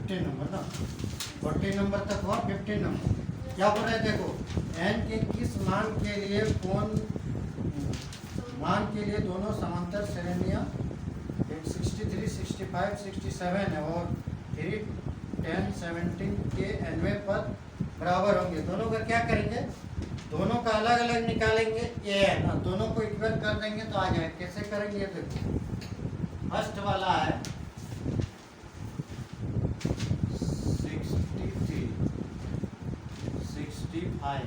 15 number ना, 14 number तक हुआ। 15 नंबर क्या बोल रहे हैं, देखो n के किस मान के लिए दोनों समांतर श्रेणियाँ 63, 65, 67 है और 3, 10, 17 के nवें पद बराबर होंगे। दोनों का क्या करेंगे, दोनों का अलग अलग निकालेंगे an, दोनों को इक्वल कर देंगे तो आ जाए। कैसे करेंगे, देखो फर्स्ट वाला है 63, 65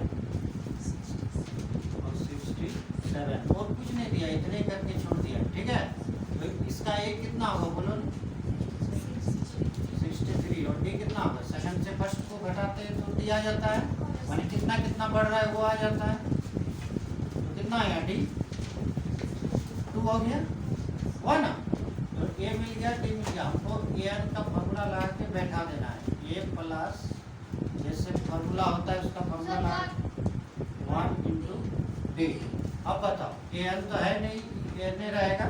और 67 और कुछ नहीं दिया, इतने करके छोड़ दिया। ठीक है, तो इसका ए कितना होगा बोलो, 63 और डी कितना होगा, सेकंड से फर्स्ट को घटाते हैं तो डी आ जाता है, यानी कितना कितना बढ़ रहा है वो आ जाता है। तो कितना आया, डी 2 हो गया, हुआ ना। तो ए मिल गया, डी मिल गया। हमको ए एन का फॉर्मूला लगा के बैठा देना है, ए प्लस जैसे फॉर्मूला होता है उसका फॉर्मूला लगा 1 इंटू डी। अब बताओ ए एन तो है नहीं, ए एन रहेगा,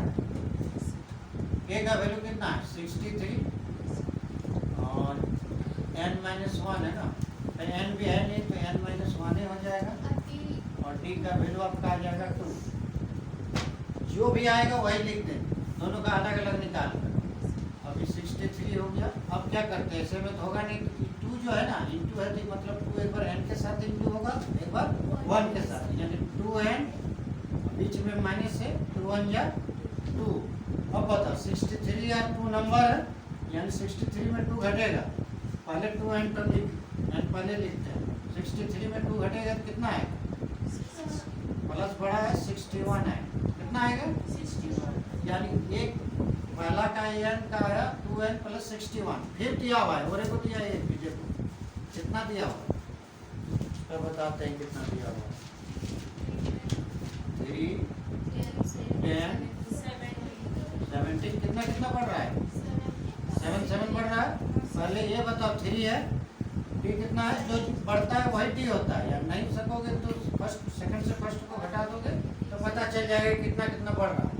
ए का वैल्यू कितना है 63 और n माइनस 1 है ना, तो n भी है नहीं तो n माइनस 1 ही हो जाएगा और d का वैल्यू आपका आ जाएगा 2। जो भी आएगा वही लिख दें, दोनों का अलग अलग निकाल कर। अभी 63 हो गया। अब क्या करते हैं, ऐसे में तो होगा नहीं, 2 जो है ना इंटू है तो मतलब 2 एक बार n के साथ इंटू होगा, एक बार 1 के साथ, यानी 2n बीच में माइनस है, 2 1 या 2। अब बताओ 63 या 2 नंबर है, यानी 63 में 2 घटेगा, पहले 2n तो पहले लिखते हैं। 63 में 2 घटेगा तो कितना है, प्लस बड़ा है 61 है, कितना आएगा 61, यानी एक पहला का n का आया 2n प्लस 61, फिर दिया हुआ है और को दिया है देखो कितना दिया हुआ, तो बताते हैं कितना दिया हुआ है। 3, 10, 17 कितना कितना बढ़ रहा है, 7 7 बढ़ रहा है। पहले ये बताओ 3 है, डी कितना है, जो बढ़ता है वही डी होता है, या नहीं सकोगे तो फर्स्ट सेकंड से फर्स्ट को घटा दोगे तो पता चल जाएगा कितना कितना बढ़ रहा है,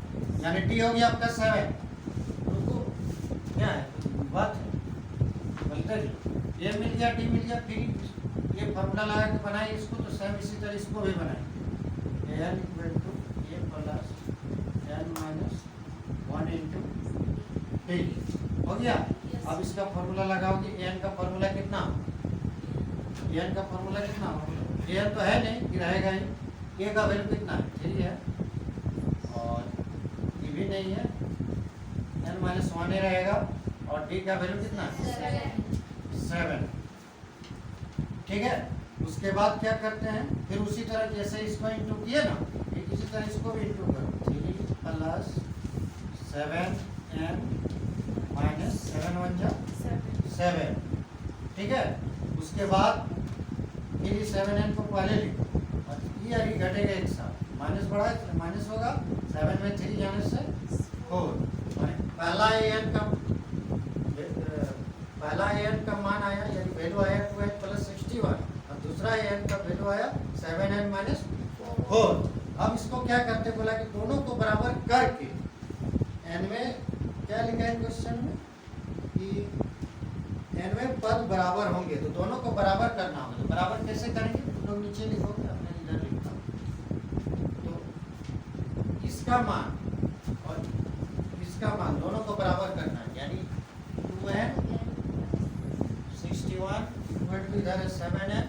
यानी डी हो गया आपका 7। क्या है बात है, बोलते ये मिल गया, डी मिल गया, फिर ये फॉर्मूला लगा के बनाए इसको, तो सेम इसी तरह इसको भी बनाए, n equal to a plus n minus 1 into d हो गया। अब इसका फॉर्मूला लगाओगे, एन का फॉर्मूला कितना, एन का फॉर्मूला कितना, एन तो है नहीं कि रहेगा ही, ए का वैल्यू कितना है 3 है और ये भी नहीं है, एन माइनस 1 ही रहेगा और डी का वैल्यू कितना है 7। ठीक है, उसके बाद क्या करते हैं, फिर उसी तरह जैसे इसको इंटू किए ना, इसी तरह इसको भी इंटू करो, 3 प्लस 7n माइनस 7 1 जा 7। ठीक है, उसके बाद फिर 7n को पहले लिखो और ये अभी घटेगा एक साथ, माइनस बढ़ा है तो माइनस होगा, 7 में 3 जाने से 4। पहला an का मान आया, यानी वैल्यू आया 2n प्लस 61 और दूसरा an का वैल्यू आया 7n माइनस 4। अब इसको क्या करते बोला कि दोनों को बराबर करके n में क्या लिखा है क्वेश्चन में कि n में पद बराबर होंगे, तो दोनों को बराबर करना होगा। तो बराबर कैसे करेंगे, तुम लोग नीचे लिखोगे, अपने इधर लिखता हूँ। तो इसका मान और इसका मान दोनों को बराबर करना है, यानी 2n 61 इधर है 7n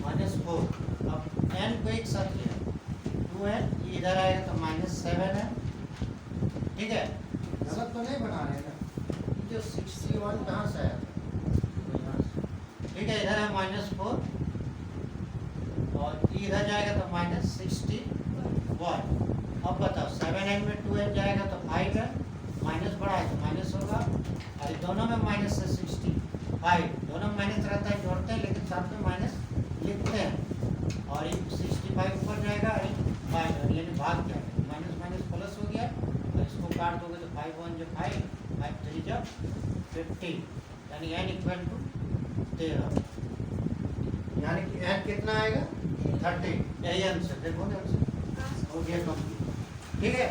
माइनस 4। अब n को एक साथ लिया, 2n इधर आएगा तो माइनस 7n। ठीक है, गलत तो नहीं बना रहे ना, जो 61 कहाँ से आया था, ठीक है, इधर है माइनस 4 और इधर जाएगा तो माइनस 61। अब बताओ 7n में 2n जाएगा तो 5n, माइनस बढ़ा है तो माइनस होगा, और दोनों में माइनस है 65, दोनों में माइनस रहता है, जोड़ते हैं लेकिन साथ में माइनस लिखते हैं, और ये 65 ऊपर जाएगा और 5 यानी भाग जाएगा, माइनस माइनस प्लस हो गया, और इसको काट दोगे तो 5 1 जो 5 5 3 जो 15, यानी n इक्वल टू 13, यानी कि n कितना आएगा 30। यही आंसर देखो ना, हो गया कंप्लीट। ठीक है।